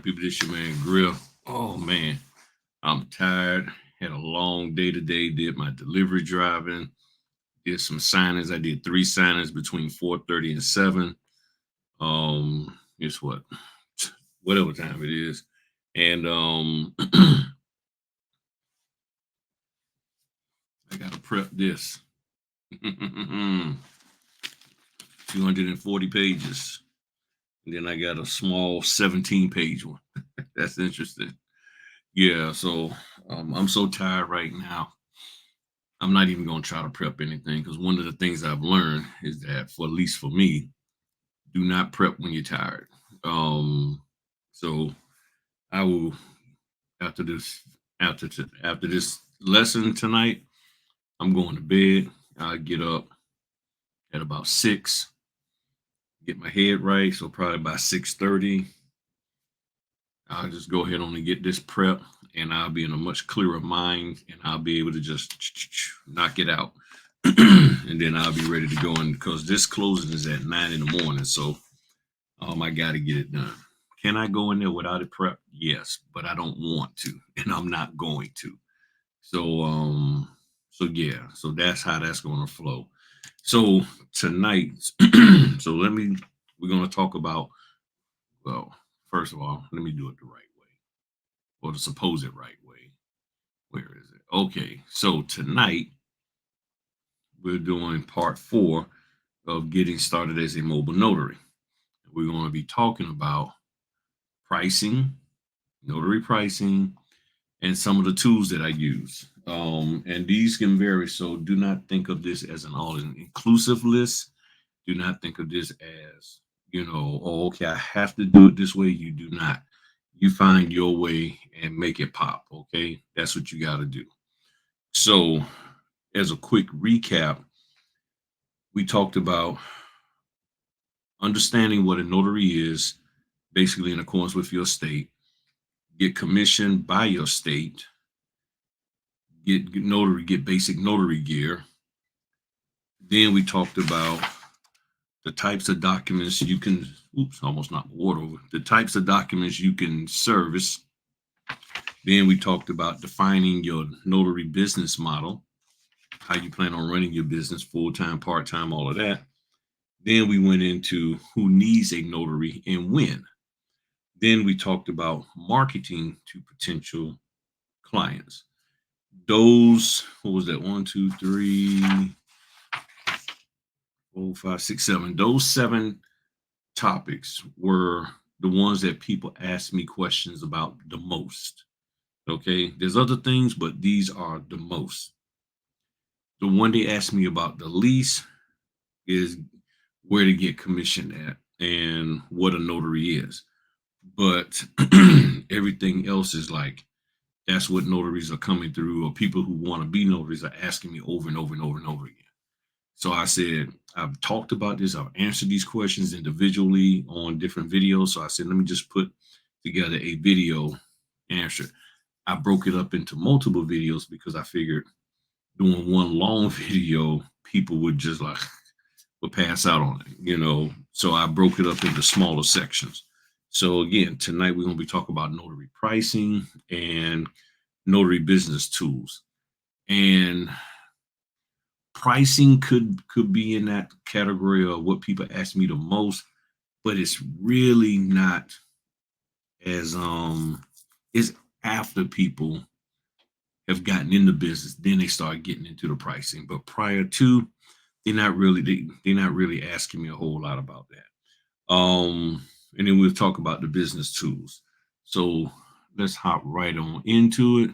people? This your man Grill. Oh man, I'm tired. Had a long day today. Did my delivery driving. Did some signings. I did 3 signings between 4:30 and 7. Guess what? Whatever time it is. And I gotta prep this. 240 pages. And then I got a small 17-page one. That's interesting. Yeah, so I'm so tired right now. I'm not even going to try to prep anything because one of the things I've learned is that, for at least for me, do not prep when you're tired. So I will after this after this lesson tonight, I'm going to bed. I get up at about 6, get my head right. So probably by 6:30, I'll just go ahead on and get this prep, and I'll be in a much clearer mind, and I'll be able to just knock it out. And then I'll be ready to go in because this closing is at 9 in the morning. So I got to get it done. Can I go in there without a prep? Yes, but I don't want to, and I'm not going to. So yeah, so that's how that's going to flow. So tonight, so we're going to talk about, well, first of all, let me do it the right way, or the supposed right way. Where is it? Okay, so tonight we're doing part 4 of getting started as a mobile notary. We're going to be talking about pricing, notary pricing, and some of the tools that I use. And these can vary. So do not think of this as an all-inclusive list. Do not think of this as, oh, okay, I have to do it this way. You do not. You find your way and make it pop. Okay, that's what you got to do. So, as a quick recap, we talked about understanding what a notary is, basically in accordance with your state, get commissioned by your state, get basic notary gear. Then we talked about the types of documents you can, oops, almost knocked my water over, the types of documents you can service. Then we talked about defining your notary business model, how you plan on running your business, full-time, part-time, all of that. Then we went into who needs a notary and when. Then we talked about marketing to potential clients. Those, what was that? 1, 2, 3, 4, 5, 6, 7. Those 7 topics were the ones that people asked me questions about the most. Okay, there's other things, but these are the most. The one they asked me about the least is where to get commission at and what a notary is. But everything else is like, that's what notaries are coming through, or people who want to be notaries are asking me over and over and over and over again. So I said, I've talked about this. I've answered these questions individually on different videos. So I said, let me just put together a video answer. I broke it up into multiple videos because I figured doing one long video, people would just would pass out on it, So I broke it up into smaller sections. So again, tonight we're going to be talking about notary pricing and notary business tools. And pricing could be in that category of what people ask me the most, but it's really not as it's after people have gotten into business, then they start getting into the pricing. But prior to, they're not really asking me a whole lot about that. And then we'll talk about the business tools. So let's hop right on into it.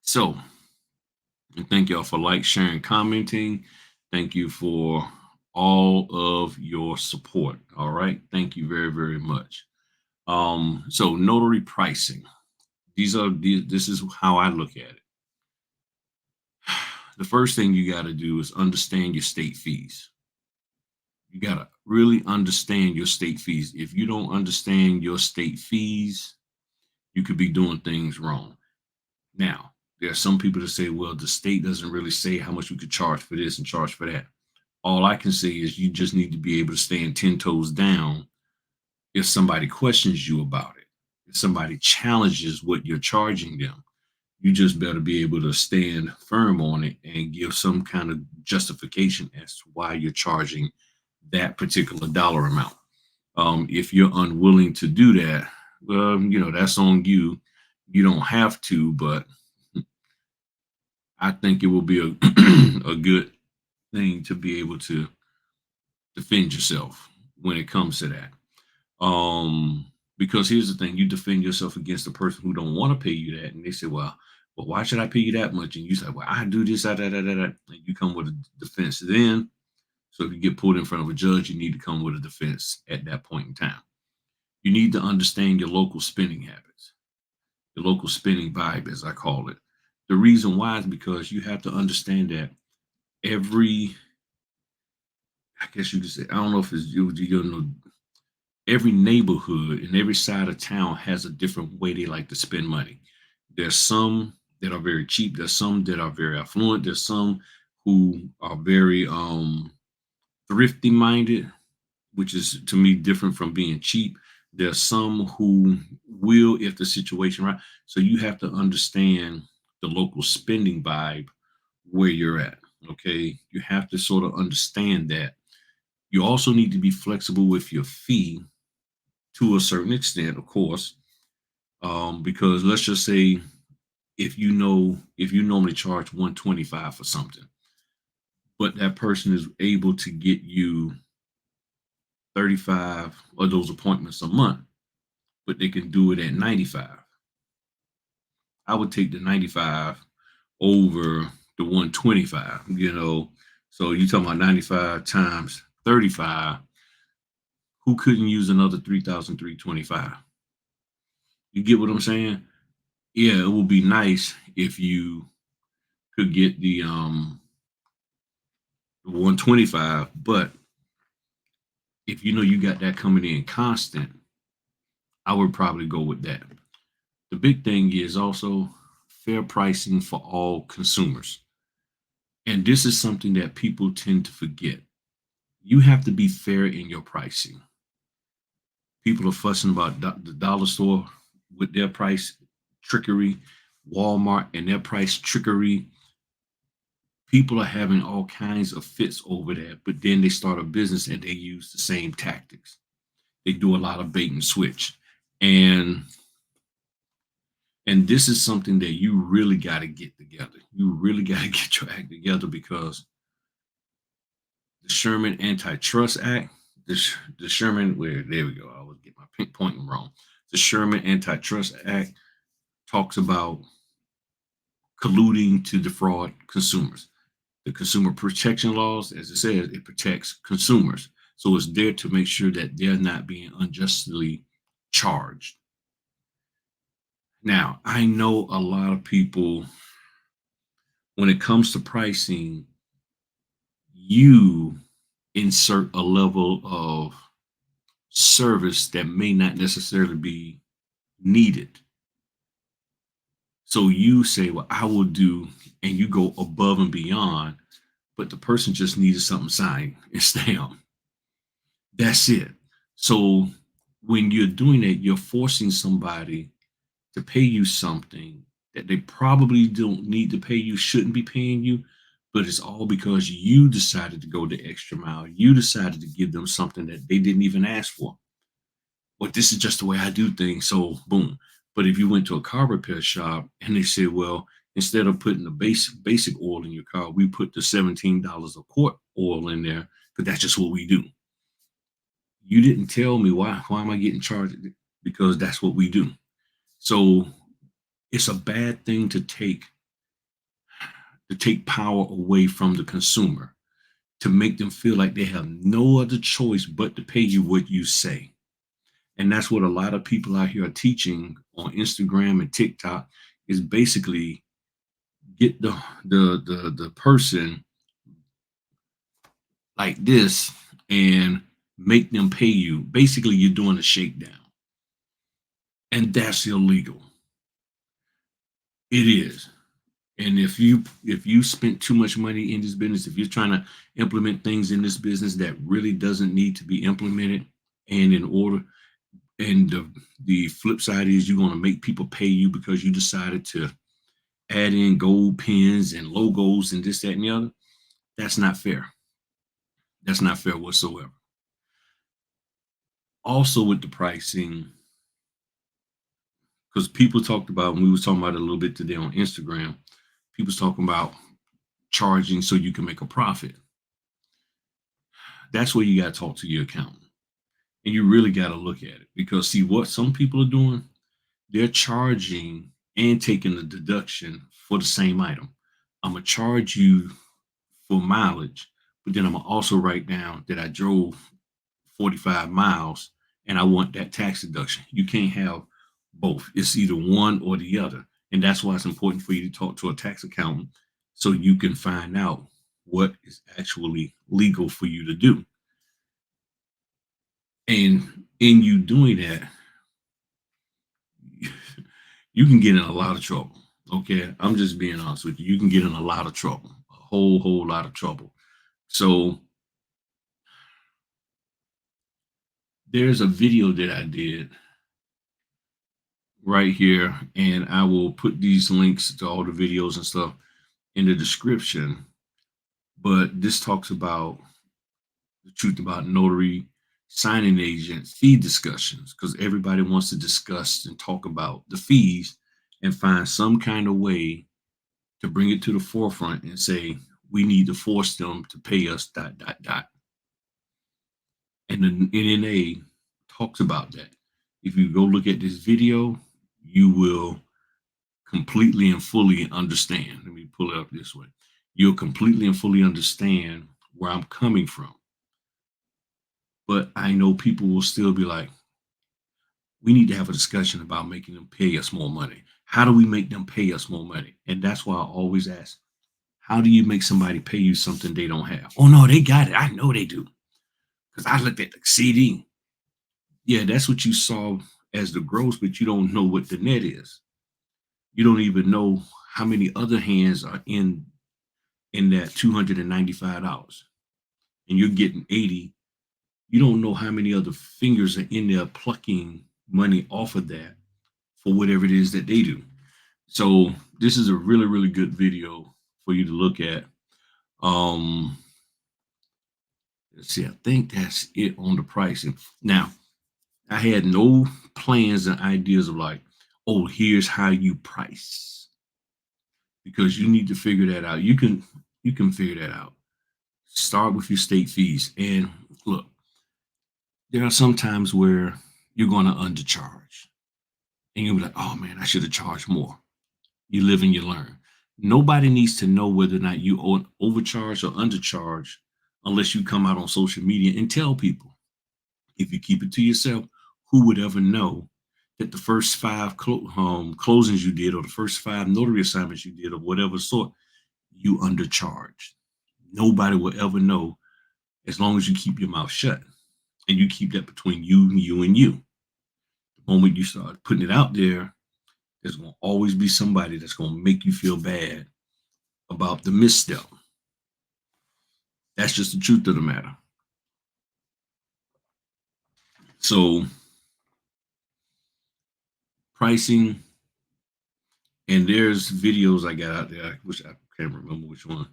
So, and thank y'all for sharing, commenting. Thank you for all of your support. All right. Thank you very, very much. So notary pricing. This is how I look at it. The first thing you got to do is understand your state fees. You got to really understand your state fees. If you don't understand your state fees, you could be doing things wrong. Now, there are some people that say, well, the state doesn't really say how much we could charge for this and charge for that. All I can say is you just need to be able to stand 10 toes down if somebody questions you about it, if somebody challenges what you're charging them, you just better be able to stand firm on it and give some kind of justification as to why you're charging that particular dollar amount. If you're unwilling to do that, well, that's on you. You don't have to, but I think it will be a a good thing to be able to defend yourself when it comes to that. Because here's the thing: you defend yourself against the person who don't want to pay you that, and they say, "Well, why should I pay you that much?" And you say, "Well, I do this, I that," and you come with a defense. Then, so if you get pulled in front of a judge, you need to come with a defense at that point in time. You need to understand your local spending habits, your local spending vibe, as I call it. The reason why is because you have to understand that every, I guess you could say, I don't know if it's you know, every neighborhood and every side of town has a different way they like to spend money. There's some that are very cheap. There's some that are very affluent. There's some who are very thrifty minded, which is to me different from being cheap. There's some who will if the situation right. So you have to understand the local spending vibe where you're at. Okay. You have to sort of understand that. You also need to be flexible with your fee to a certain extent, of course, because let's just say if you normally charge 125 for something, but that person is able to get you 35 of those appointments a month, but they can do it at 95. I would take the 95 over the 125, So you talking about 95 times 35, who couldn't use another 3,325? You get what I'm saying? Yeah, it would be nice if you could get the 125, but if you know you got that coming in constant, I would probably go with that. The big thing is also fair pricing for all consumers. And this is something that people tend to forget. You have to be fair in your pricing. People are fussing about the dollar store with their price trickery, Walmart and their price trickery. People are having all kinds of fits over that, but then they start a business and they use the same tactics. They do a lot of bait and switch. And this is something that you really got to get together. You really got to get your act together because the Sherman Antitrust Act, the Sherman, where there we go. I always get my point wrong. The Sherman Antitrust Act talks about colluding to defraud consumers. The consumer protection laws, as it says, it protects consumers. So it's there to make sure that they're not being unjustly charged. Now, I know a lot of people, when it comes to pricing, you insert a level of service that may not necessarily be needed. So you say, well, I will do, and you go above and beyond, but the person just needed something signed and stamped. That's it. So when you're doing it, you're forcing somebody to pay you something that they probably don't need to pay you, shouldn't be paying you, but it's all because you decided to go the extra mile. You decided to give them something that they didn't even ask for. Well, this is just the way I do things. So boom. But if you went to a car repair shop and they said, well, instead of putting the basic oil in your car, we put the $17 a quart oil in there because that's just what we do. You didn't tell me why. Why am I getting charged? Because that's what we do. So it's a bad thing to take power away from the consumer, to make them feel like they have no other choice but to pay you what you say. And that's what a lot of people out here are teaching on Instagram and TikTok is basically get the person like this and make them pay you. Basically, you're doing a shakedown. And that's illegal. It is. And if you spent too much money in this business, if you're trying to implement things in this business that really doesn't need to be implemented and in order, And the flip side is you're going to make people pay you because you decided to add in gold pins and logos and this, that, and the other. That's not fair. That's not fair whatsoever. Also, with the pricing, because people talked about, and we was talking about it a little bit today on Instagram, people's talking about charging so you can make a profit. That's where you got to talk to your accountant. And you really got to look at it because see what some people are doing, they're charging and taking the deduction for the same item. I'm gonna charge you for mileage, but then I'm gonna also write down that I drove 45 miles and I want that tax deduction. You can't have both. It's either one or the other. And that's why it's important for you to talk to a tax accountant so you can find out what is actually legal for you to do. And in you doing that, you can get in a lot of trouble. Okay. I'm just being honest with you. You can get in a lot of trouble, a whole lot of trouble. So there's a video that I did right here, and I will put these links to all the videos and stuff in the description. But this talks about the truth about notary signing agent fee discussions because everybody wants to discuss and talk about the fees and find some kind of way to bring it to the forefront and say we need to force them to pay us dot dot dot. And the NNA talks about that. If you go look at this video, you will completely and fully understand. Let me pull it up this way. You'll completely and fully understand where I'm coming from. But I know people will still be like, we need to have a discussion about making them pay us more money. How do we make them pay us more money? And that's why I always ask, how do you make somebody pay you something they don't have? Oh, no, they got it. I know they do. Because I looked at the CD. Yeah, that's what you saw as the gross, but you don't know what the net is. You don't even know how many other hands are in that $295 and you're getting 80. You don't know how many other fingers are in there plucking money off of that for whatever it is that they do. So this is a really good video for you to look at. um let's see, I think that's it on the pricing. Now, I had no plans and ideas of like, oh, here's how you price, because you need to figure that out. You can figure that out. Start with your state fees. And look, there are some times where you're going to undercharge and you'll be like, oh man, I should have charged more. You live and you learn. Nobody needs to know whether or not you overcharge or undercharge unless you come out on social media and tell people. If you keep it to yourself, who would ever know that the first five closings you did or the first five notary assignments you did of whatever sort, you undercharged? Nobody will ever know as long as you keep your mouth shut and you keep that between you and you. The moment you start putting it out there, there's going to always be somebody that's going to make you feel bad about the misstep. That's just the truth of the matter. So, pricing, and there's videos I got out there, which I can't remember which one,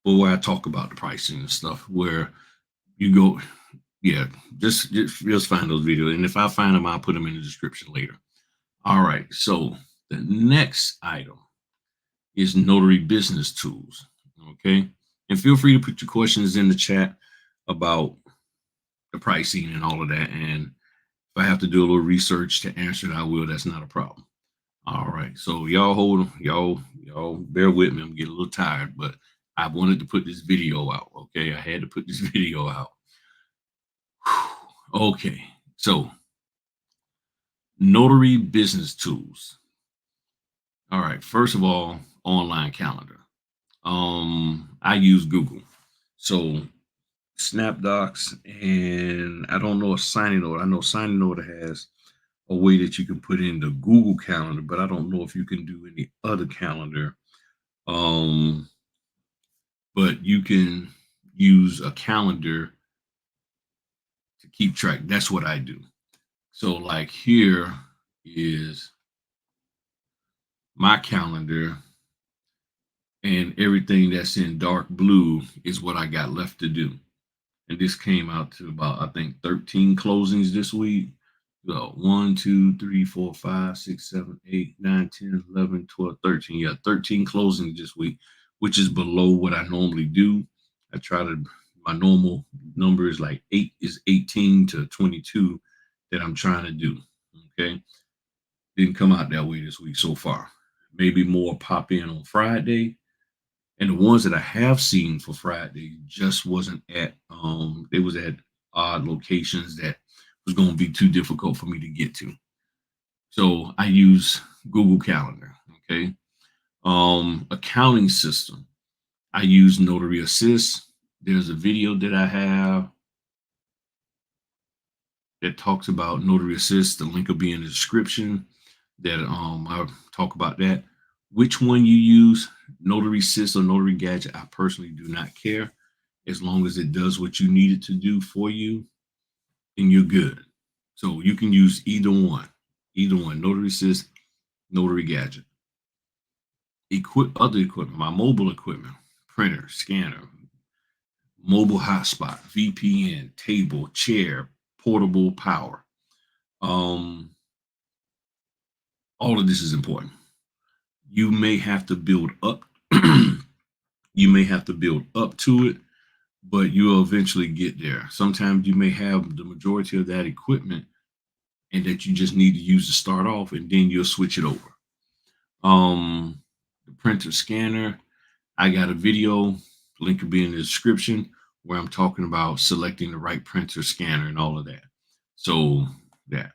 but where I talk about the pricing and stuff, where you go, yeah, just find those videos. And if I find them, I'll put them in the description later. All right. So, the next item is notary business tools. Okay. And feel free to put your questions in the chat about the pricing and all of that. And if I have to do a little research to answer it, I will. That's not a problem. All right. So y'all hold y'all bear with me. I'm getting a little tired, but I wanted to put this video out. Okay. I had to put this video out. Okay. So notary business tools. All right. First of all, online calendar. I use Google. So SnapDocs, and I don't know if Signing Order. I know Signing Order has a way that you can put in the Google Calendar, but I don't know if you can do any other calendar. Um, but you can use a calendar to keep track. That's what I do. So like here is my calendar, and everything that's in dark blue is what I got left to do. And this came out to about, I think, 13 closings this week. So 1, 2, 3, 4, 5, 6, 7, 8, 9, 10, 11, 12, 13. Yeah, 13 closings this week, which is below what I normally do. I try to, my normal number is like 18 to 22 that I'm trying to do. Okay. Didn't come out that way this week so far. Maybe more pop in on Friday, and the ones that I have seen for Friday just wasn't at they was at odd locations that was going to be too difficult for me to get to. So I use Google Calendar. Okay. Accounting system. I use Notary Assist. There's a video that I have that talks about Notary Assist. The link will be in the description. That I talk about that. Which one you use, Notary Assist or Notary Gadget, I personally do not care. As long as it does what you need it to do for you, and you're good. So you can use either one, Notary Assist, Notary Gadget. Other equipment, my mobile equipment, printer, scanner, mobile hotspot, VPN, table, chair, portable power. Um, all of this is important. You may have to build up. You may have to build up to it, but you'll eventually get there. Sometimes you may have the majority of that equipment and that you just need to use to start off, and then you'll switch it over. The printer scanner, I got a video, link will be in the description, where I'm talking about selecting the right printer scanner and all of that. So that.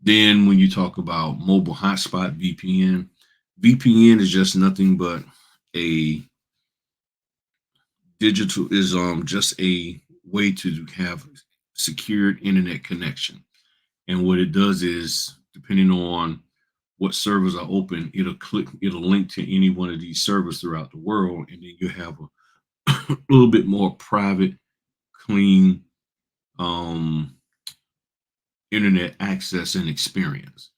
Then when you talk about mobile hotspot VPN is just nothing but a digital is just a way to have secured internet connection. And what it does is, depending on what servers are open, it'll link to any one of these servers throughout the world, and then you have a little bit more private, clean um, internet access and experience.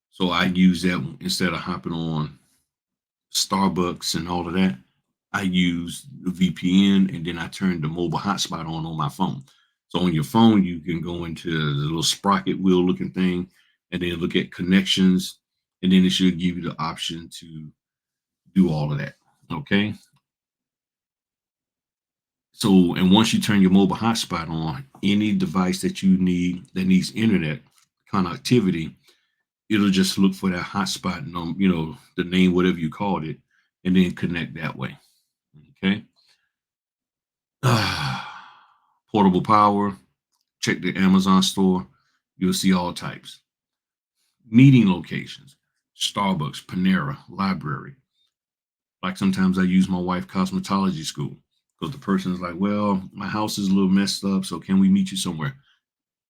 So I use that instead of hopping on Starbucks and all of that. I use the VPN, and then I turn the mobile hotspot on my phone. So on your phone, you can go into the little sprocket wheel looking thing, and then look at connections, and then it should give you the option to do all of that. Okay. So, and once you turn your mobile hotspot on, any device that you need that needs internet connectivity, it'll just look for that hotspot and the name, whatever you called it, and then connect that way. Okay. Portable power. Check the Amazon store. You'll see all types. Meeting locations. Starbucks, Panera, library. Like sometimes I use my wife cosmetology school because the person is like, well, my house is a little messed up, so can we meet you somewhere?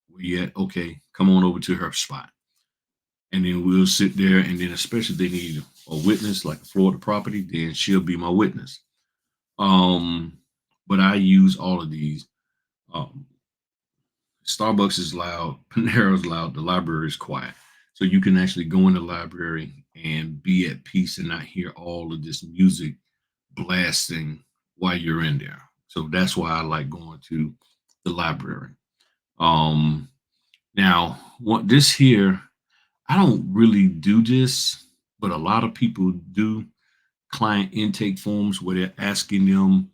Where you at? Okay, come on over to her spot. And then we'll sit there, and then especially if they need a witness, like a Florida property, then she'll be my witness. But I use all of these. Um, Starbucks is loud, Panera is loud, the library is quiet. So you can actually go in the library and be at peace and not hear all of this music blasting while you're in there. So that's why I like going to the library. Um, Now, what this here, I don't really do this, but a lot of people do client intake forms where they're asking them,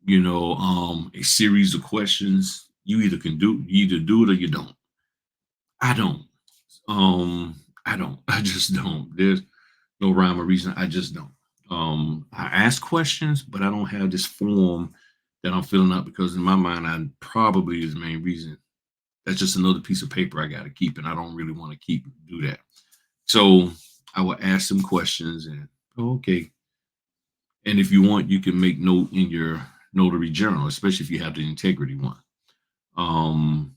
a series of questions. You either do it or you don't. I don't. I don't. I just don't. There's no rhyme or reason. I just don't. I ask questions, but I don't have this form that I'm filling out because in my mind, I probably is the main reason. That's just another piece of paper I got to keep, and I don't really want to do that. So I will ask them questions, and okay. And if you want, you can make note in your notary journal, especially if you have the integrity one. Um,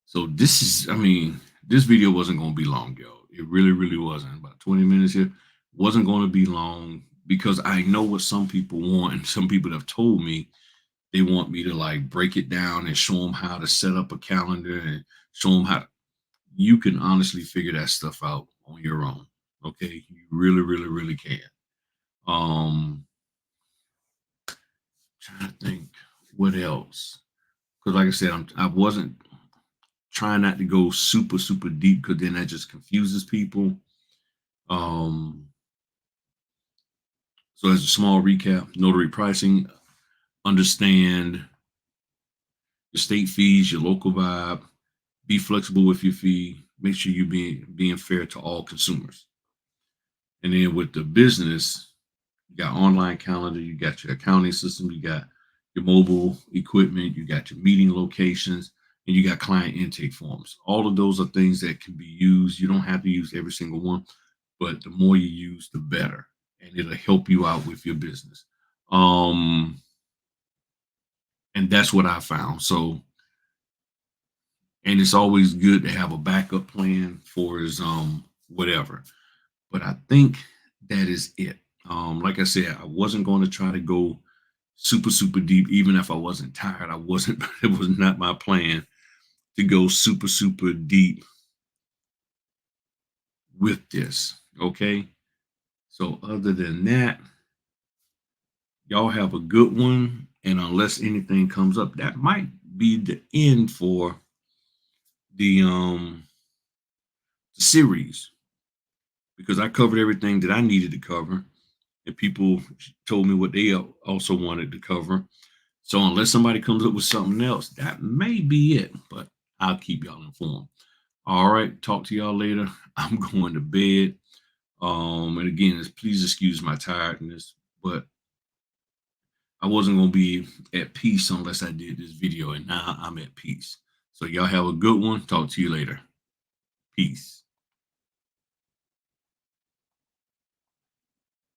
So this is, I mean, this video wasn't going to be long, yo. It really, really wasn't. About 20 minutes here. Wasn't going to be long because I know what some people want, and some people have told me They want me to like break it down and show them how to set up a calendar and show them how to, you can honestly figure that stuff out on your own. Okay. You really, really, really can. Um, Trying to think what else. Because like I said, I wasn't trying not to go super, super deep because then that just confuses people. Um, so as a small recap, notary pricing, understand your state fees, your local vibe, be flexible with your fee, make sure you're being fair to all consumers. And then with the business, you got online calendar, you got your accounting system, you got your mobile equipment, you got your meeting locations, and you got client intake forms. All of those are things that can be used. You don't have to use every single one, but the more you use, the better. And it'll help you out with your business. And that's what I found. So, and it's always good to have a backup plan for his whatever. But I think that is it. Like I said, I wasn't going to try to go super, super deep, even if I wasn't tired. I wasn't, it was not my plan to go super, super deep with this. Okay. So, other than that, y'all have a good one. And unless anything comes up, that might be the end for the series because I covered everything that I needed to cover. And people told me what they also wanted to cover. So unless somebody comes up with something else, that may be it. But I'll keep y'all informed. All right, talk to y'all later. I'm going to bed. And again, please excuse my tiredness, but I wasn't gonna be at peace unless I did this video, and now I'm at peace. So y'all have a good one. Talk to you later. Peace.